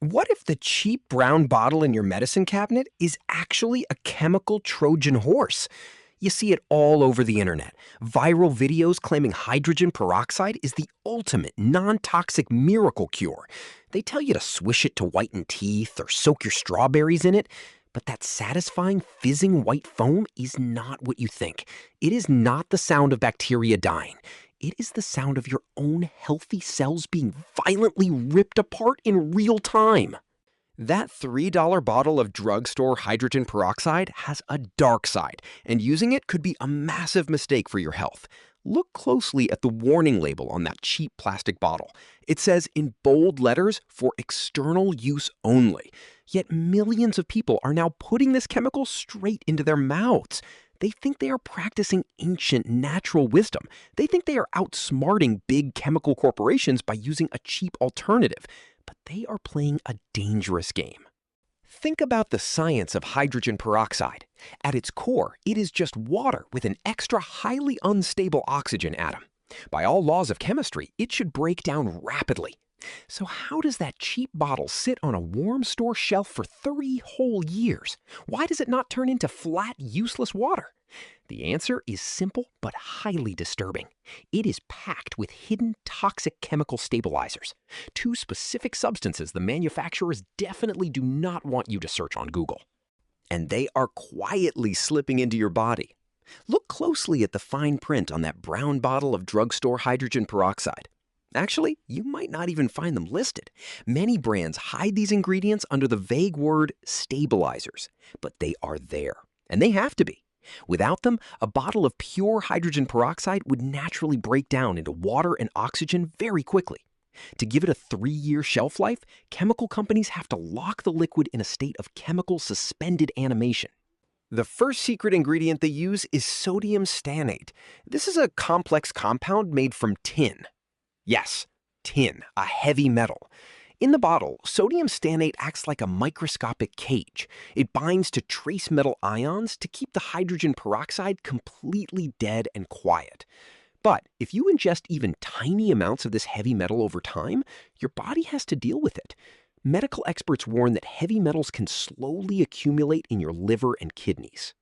What if the cheap brown bottle in your medicine cabinet is actually a chemical Trojan horse? You see it all over the internet. Viral videos claiming hydrogen peroxide is the ultimate non-toxic miracle cure. They tell you to swish it to whiten teeth or soak your strawberries in it, but that satisfying fizzing white foam is not what you think. It is not the sound of bacteria dying. It is the sound of your own healthy cells being violently ripped apart in real time. That $3 bottle of drugstore hydrogen peroxide has a dark side, and using it could be a massive mistake for your health. Look closely at the warning label on that cheap plastic bottle. It says in bold letters, "For external use only." Yet millions of people are now putting this chemical straight into their mouths. They think they are practicing ancient natural wisdom. They think they are outsmarting big chemical corporations by using a cheap alternative. But they are playing a dangerous game. Think about the science of hydrogen peroxide. At its core, it is just water with an extra highly unstable oxygen atom. By all laws of chemistry, it should break down rapidly. So how does that cheap bottle sit on a warm store shelf for 3 whole years? Why does it not turn into flat, useless water? The answer is simple but highly disturbing. It is packed with hidden toxic chemical stabilizers, 2 specific substances the manufacturers definitely do not want you to search on Google. And they are quietly slipping into your body. Look closely at the fine print on that brown bottle of drugstore hydrogen peroxide. Actually, you might not even find them listed. Many brands hide these ingredients under the vague word stabilizers, but they are there, and they have to be. Without them, a bottle of pure hydrogen peroxide would naturally break down into water and oxygen very quickly. To give it a 3-year shelf life, chemical companies have to lock the liquid in a state of chemical suspended animation. The first secret ingredient they use is sodium stannate. This is a complex compound made from tin. Yes, tin, a heavy metal. In the bottle, sodium stannate acts like a microscopic cage. It binds to trace metal ions to keep the hydrogen peroxide completely dead and quiet. But if you ingest even tiny amounts of this heavy metal over time, your body has to deal with it. Medical experts warn that heavy metals can slowly accumulate in your liver and kidneys.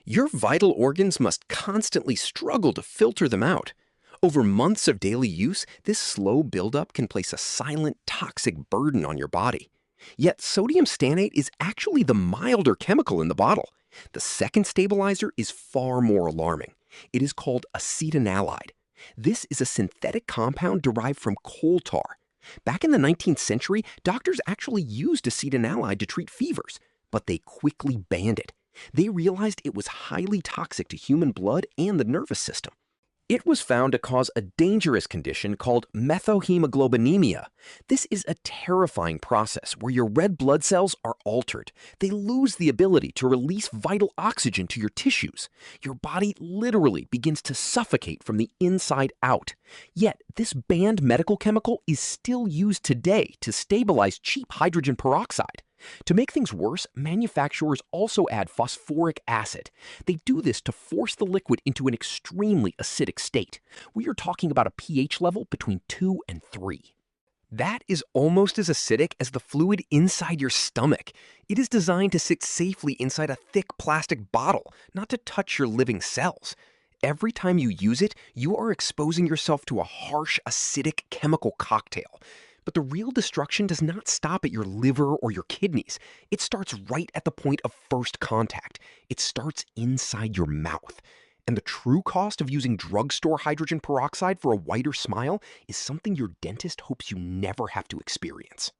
Your vital organs must constantly struggle to filter them out. Over months of daily use, this slow buildup can place a silent, toxic burden on your body. Yet sodium stannate is actually the milder chemical in the bottle. The second stabilizer is far more alarming. It is called acetanilide. This is a synthetic compound derived from coal tar. Back in the 19th century, doctors actually used acetanilide to treat fevers, but they quickly banned it. They realized it was highly toxic to human blood and the nervous system. It was found to cause a dangerous condition called methylhemoglobinemia. This is a terrifying process where your red blood cells are altered. They lose the ability to release vital oxygen to your tissues. Your body literally begins to suffocate from the inside out. Yet, this banned medical chemical is still used today to stabilize cheap hydrogen peroxide. To make things worse, manufacturers also add phosphoric acid. They do this to force the liquid into an extremely acidic state. We are talking about a pH level between 2 and 3. That is almost as acidic as the fluid inside your stomach. It is designed to sit safely inside a thick plastic bottle, not to touch your living cells. Every time you use it, you are exposing yourself to a harsh, acidic chemical cocktail. But the real destruction does not stop at your liver or your kidneys. It starts right at the point of first contact. It starts inside your mouth. And the true cost of using drugstore hydrogen peroxide for a whiter smile is something your dentist hopes you never have to experience.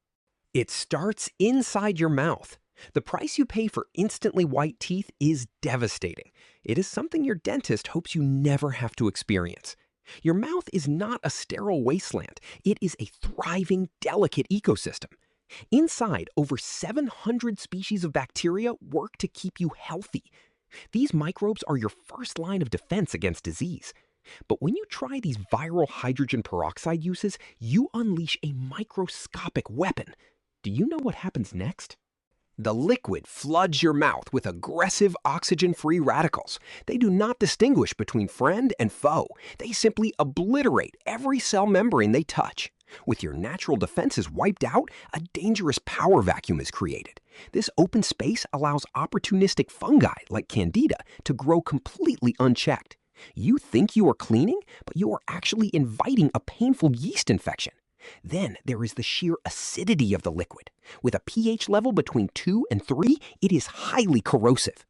It starts inside your mouth. The price you pay for instantly white teeth is devastating. It is something your dentist hopes you never have to experience. Your mouth is not a sterile wasteland. It is a thriving, delicate ecosystem. Inside, over 700 species of bacteria work to keep you healthy. These microbes are your first line of defense against disease. But when you try these viral hydrogen peroxide uses, you unleash a microscopic weapon. Do you know what happens next? The liquid floods your mouth with aggressive oxygen-free radicals. They do not distinguish between friend and foe. They simply obliterate every cell membrane they touch. With your natural defenses wiped out, a dangerous power vacuum is created. This open space allows opportunistic fungi like Candida to grow completely unchecked. You think you are cleaning, but you are actually inviting a painful yeast infection. Then there is the sheer acidity of the liquid. With a pH level between 2 and 3, it is highly corrosive.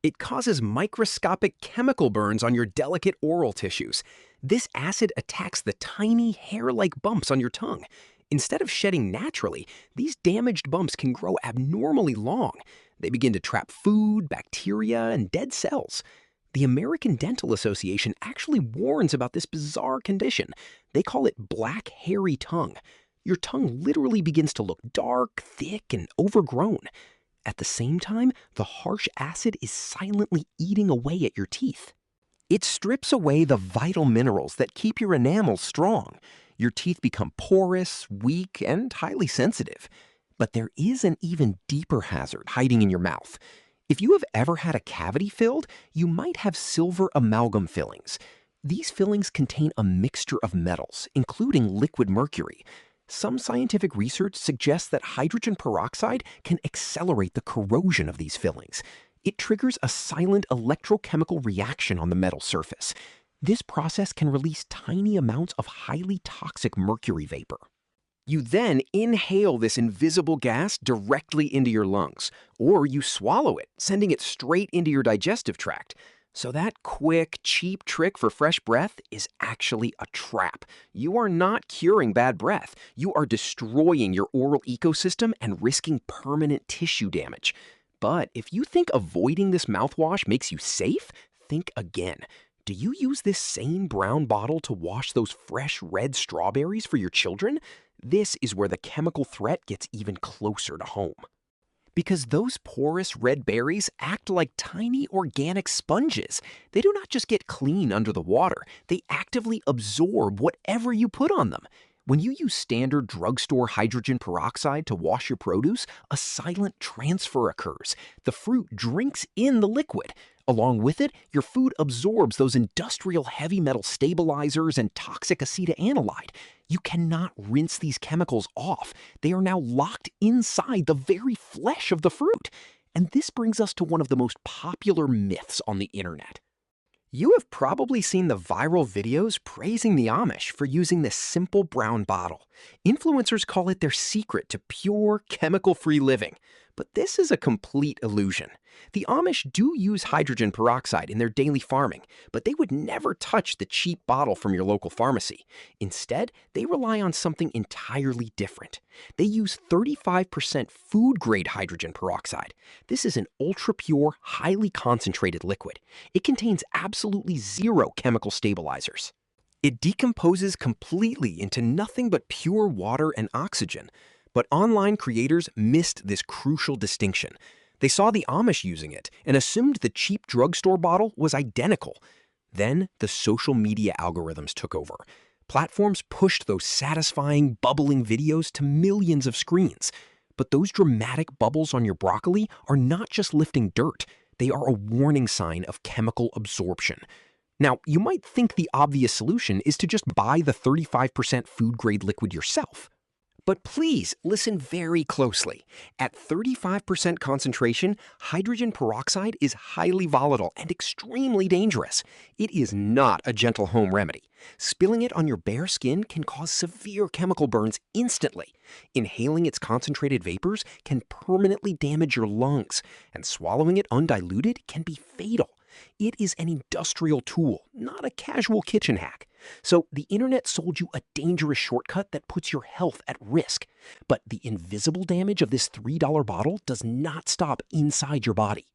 It causes microscopic chemical burns on your delicate oral tissues. This acid attacks the tiny hair-like bumps on your tongue. Instead of shedding naturally, these damaged bumps can grow abnormally long. They begin to trap food, bacteria, and dead cells. The American Dental Association actually warns about this bizarre condition. They call it black hairy tongue. Your tongue literally begins to look dark, thick, and overgrown. At the same time, the harsh acid is silently eating away at your teeth. It strips away the vital minerals that keep your enamel strong. Your teeth become porous, weak, and highly sensitive. But there is an even deeper hazard hiding in your mouth. If you have ever had a cavity filled, you might have silver amalgam fillings. These fillings contain a mixture of metals, including liquid mercury. Some scientific research suggests that hydrogen peroxide can accelerate the corrosion of these fillings. It triggers a silent electrochemical reaction on the metal surface. This process can release tiny amounts of highly toxic mercury vapor. You then inhale this invisible gas directly into your lungs, or you swallow it, sending it straight into your digestive tract. So that quick, cheap trick for fresh breath is actually a trap. You are not curing bad breath. You are destroying your oral ecosystem and risking permanent tissue damage. But if you think avoiding this mouthwash makes you safe, think again. Do you use this same brown bottle to wash those fresh red strawberries for your children? This is where the chemical threat gets even closer to home. Because those porous red berries act like tiny organic sponges. They do not just get clean under the water, they actively absorb whatever you put on them. When you use standard drugstore hydrogen peroxide to wash your produce, a silent transfer occurs. The fruit drinks in the liquid. Along with it, your food absorbs those industrial heavy metal stabilizers and toxic acetanilide. You cannot rinse these chemicals off. They are now locked inside the very flesh of the fruit. And this brings us to one of the most popular myths on the internet. You have probably seen the viral videos praising the Amish for using this simple brown bottle. Influencers call it their secret to pure, chemical-free living. But this is a complete illusion. The Amish do use hydrogen peroxide in their daily farming, but they would never touch the cheap bottle from your local pharmacy. Instead, they rely on something entirely different. They use 35% food-grade hydrogen peroxide. This is an ultra-pure, highly concentrated liquid. It contains absolutely zero chemical stabilizers. It decomposes completely into nothing but pure water and oxygen. But online creators missed this crucial distinction. They saw the Amish using it and assumed the cheap drugstore bottle was identical. Then the social media algorithms took over. Platforms pushed those satisfying, bubbling videos to millions of screens. But those dramatic bubbles on your broccoli are not just lifting dirt. They are a warning sign of chemical absorption. Now, you might think the obvious solution is to just buy the 35% food-grade liquid yourself. But please listen very closely. At 35% concentration, hydrogen peroxide is highly volatile and extremely dangerous. It is not a gentle home remedy. Spilling it on your bare skin can cause severe chemical burns instantly. Inhaling its concentrated vapors can permanently damage your lungs, and swallowing it undiluted can be fatal. It is an industrial tool, not a casual kitchen hack. So the internet sold you a dangerous shortcut that puts your health at risk. But the invisible damage of this $3 bottle does not stop inside your body.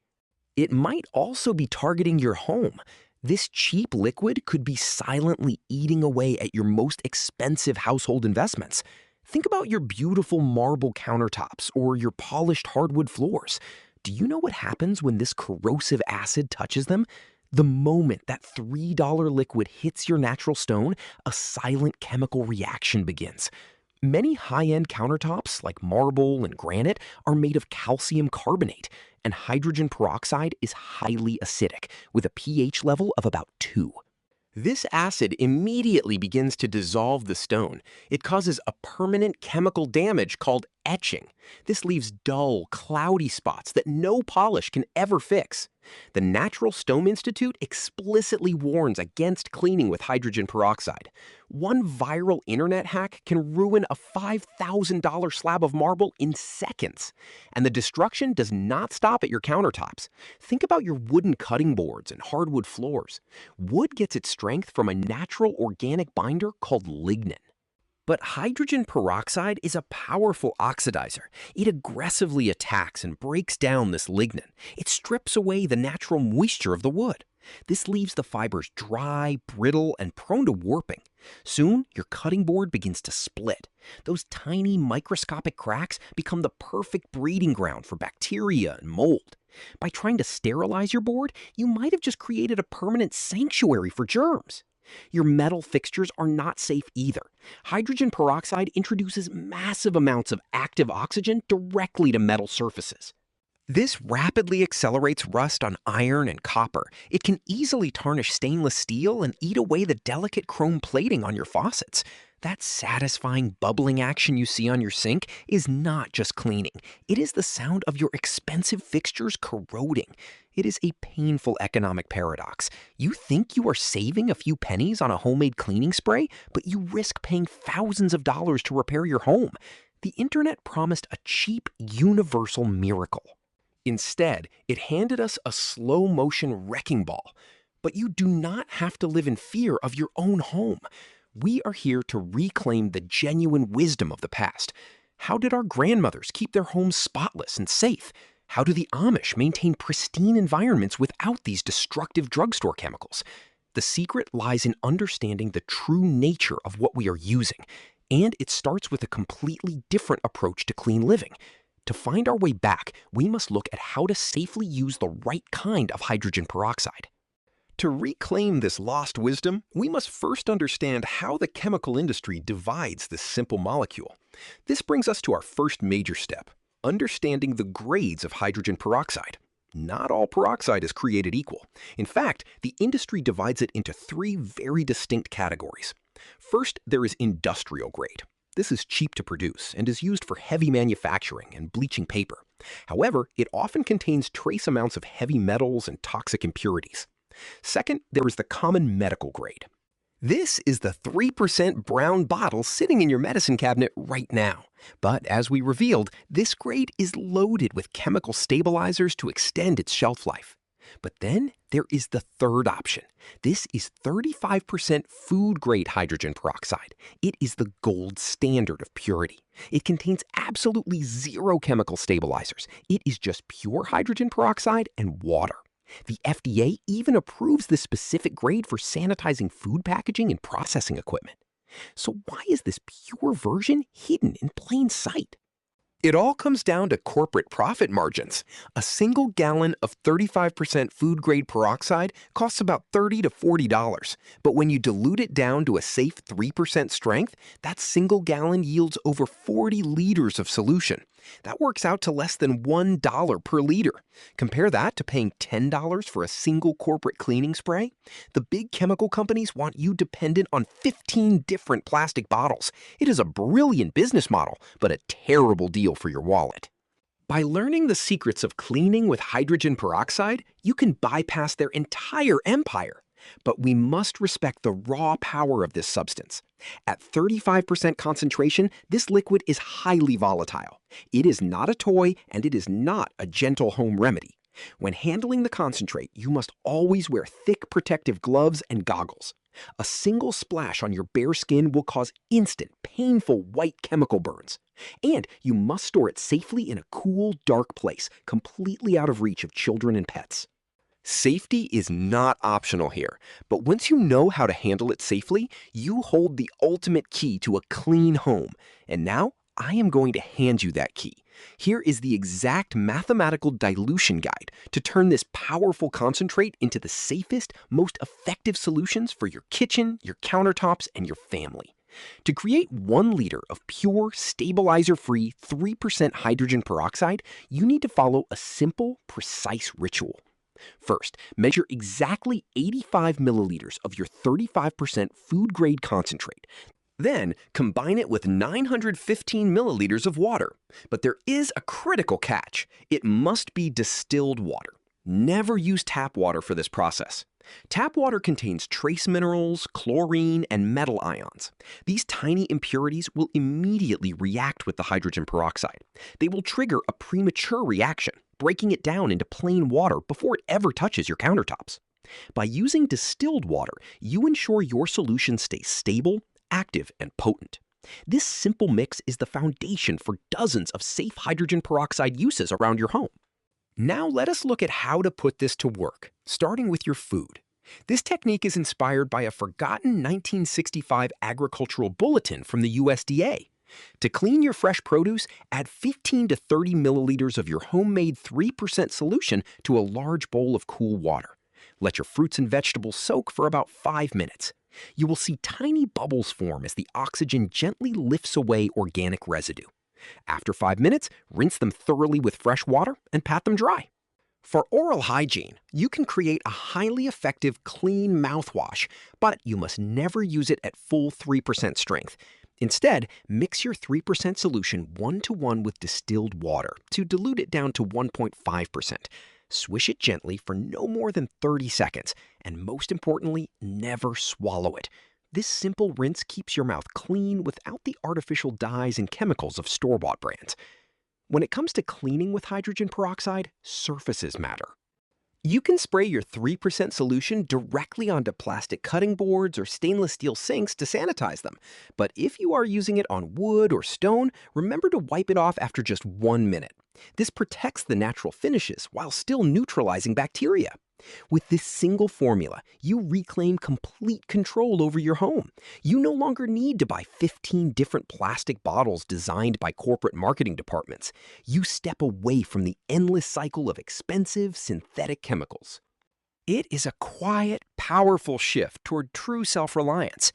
It might also be targeting your home. This cheap liquid could be silently eating away at your most expensive household investments. Think about your beautiful marble countertops or your polished hardwood floors. Do you know what happens when this corrosive acid touches them? The moment that $3 liquid hits your natural stone, a silent chemical reaction begins. Many high-end countertops, like marble and granite, are made of calcium carbonate, and hydrogen peroxide is highly acidic, with a pH level of about 2. This acid immediately begins to dissolve the stone. It causes a permanent chemical damage called etching. This leaves dull, cloudy spots that no polish can ever fix. The Natural Stone Institute explicitly warns against cleaning with hydrogen peroxide. One viral internet hack can ruin a $5,000 slab of marble in seconds. And the destruction does not stop at your countertops. Think about your wooden cutting boards and hardwood floors. Wood gets its strength from a natural organic binder called lignin. But hydrogen peroxide is a powerful oxidizer. It aggressively attacks and breaks down this lignin. It strips away the natural moisture of the wood. This leaves the fibers dry, brittle, and prone to warping. Soon, your cutting board begins to split. Those tiny microscopic cracks become the perfect breeding ground for bacteria and mold. By trying to sterilize your board, you might have just created a permanent sanctuary for germs. Your metal fixtures are not safe either. Hydrogen peroxide introduces massive amounts of active oxygen directly to metal surfaces. This rapidly accelerates rust on iron and copper. It can easily tarnish stainless steel and eat away the delicate chrome plating on your faucets. That satisfying bubbling action you see on your sink is not just cleaning. It is the sound of your expensive fixtures corroding. It is a painful economic paradox. You think you are saving a few pennies on a homemade cleaning spray, but you risk paying thousands of dollars to repair your home. The internet promised a cheap, universal miracle. Instead, it handed us a slow-motion wrecking ball. But you do not have to live in fear of your own home. We are here to reclaim the genuine wisdom of the past. How did our grandmothers keep their homes spotless and safe? How do the Amish maintain pristine environments without these destructive drugstore chemicals? The secret lies in understanding the true nature of what we are using, and it starts with a completely different approach to clean living. To find our way back, we must look at how to safely use the right kind of hydrogen peroxide. To reclaim this lost wisdom, we must first understand how the chemical industry divides this simple molecule. This brings us to our first major step, understanding the grades of hydrogen peroxide. Not all peroxide is created equal. In fact, the industry divides it into three very distinct categories. First, there is industrial grade. This is cheap to produce and is used for heavy manufacturing and bleaching paper. However, it often contains trace amounts of heavy metals and toxic impurities. Second, there is the common medical grade. This is the 3% brown bottle sitting in your medicine cabinet right now. But as we revealed, this grade is loaded with chemical stabilizers to extend its shelf life. But then there is the third option. This is 35% food-grade hydrogen peroxide. It is the gold standard of purity. It contains absolutely zero chemical stabilizers. It is just pure hydrogen peroxide and water. The FDA even approves this specific grade for sanitizing food packaging and processing equipment. So why is this pure version hidden in plain sight? It all comes down to corporate profit margins. A single gallon of 35% food-grade peroxide costs about $30 to $40. But when you dilute it down to a safe 3% strength, that single gallon yields over 40 liters of solution. That works out to less than $1 per liter. Compare that to paying $10 for a single corporate cleaning spray. The big chemical companies want you dependent on 15 different plastic bottles. It is a brilliant business model, but a terrible deal for your wallet. By learning the secrets of cleaning with hydrogen peroxide, you can bypass their entire empire. But we must respect the raw power of this substance. At 35% concentration, this liquid is highly volatile. It is not a toy, and it is not a gentle home remedy. When handling the concentrate, you must always wear thick protective gloves and goggles. A single splash on your bare skin will cause instant, painful white chemical burns. And you must store it safely in a cool, dark place, completely out of reach of children and pets. Safety is not optional here, but once you know how to handle it safely, you hold the ultimate key to a clean home. And now, I am going to hand you that key. Here is the exact mathematical dilution guide to turn this powerful concentrate into the safest, most effective solutions for your kitchen, your countertops, and your family. To create 1 liter of pure, stabilizer-free 3% hydrogen peroxide, you need to follow a simple, precise ritual. First, measure exactly 85 milliliters of your 35% food-grade concentrate. Then, combine it with 915 milliliters of water. But there is a critical catch. It must be distilled water. Never use tap water for this process. Tap water contains trace minerals, chlorine, and metal ions. These tiny impurities will immediately react with the hydrogen peroxide. They will trigger a premature reaction, breaking it down into plain water before it ever touches your countertops. By using distilled water, you ensure your solution stays stable, active, and potent. This simple mix is the foundation for dozens of safe hydrogen peroxide uses around your home. Now let us look at how to put this to work, starting with your food. This technique is inspired by a forgotten 1965 agricultural bulletin from the USDA. To clean your fresh produce, add 15 to 30 milliliters of your homemade 3% solution to a large bowl of cool water. Let your fruits and vegetables soak for about 5 minutes. You will see tiny bubbles form as the oxygen gently lifts away organic residue. After 5 minutes, rinse them thoroughly with fresh water and pat them dry. For oral hygiene, you can create a highly effective clean mouthwash, but you must never use it at full 3% strength. Instead, mix your 3% solution 1-to-1 with distilled water to dilute it down to 1.5%. Swish it gently for no more than 30 seconds, and most importantly, never swallow it. This simple rinse keeps your mouth clean without the artificial dyes and chemicals of store-bought brands. When it comes to cleaning with hydrogen peroxide, surfaces matter. You can spray your 3% solution directly onto plastic cutting boards or stainless steel sinks to sanitize them. But if you are using it on wood or stone, remember to wipe it off after just 1 minute. This protects the natural finishes while still neutralizing bacteria. With this single formula, you reclaim complete control over your home. You no longer need to buy 15 different plastic bottles designed by corporate marketing departments. You step away from the endless cycle of expensive synthetic chemicals. It is a quiet, powerful shift toward true self-reliance.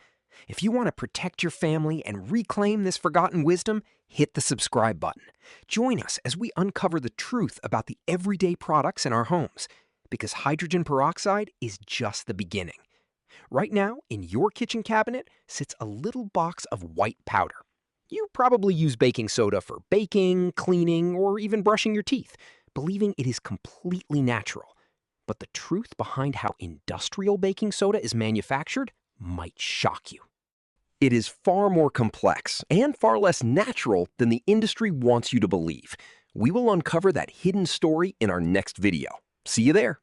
If you want to protect your family and reclaim this forgotten wisdom, hit the subscribe button. Join us as we uncover the truth about the everyday products in our homes. Because hydrogen peroxide is just the beginning. Right now, in your kitchen cabinet sits a little box of white powder. You probably use baking soda for baking, cleaning, or even brushing your teeth, believing it is completely natural. But the truth behind how industrial baking soda is manufactured might shock you. It is far more complex and far less natural than the industry wants you to believe. We will uncover that hidden story in our next video. See you there.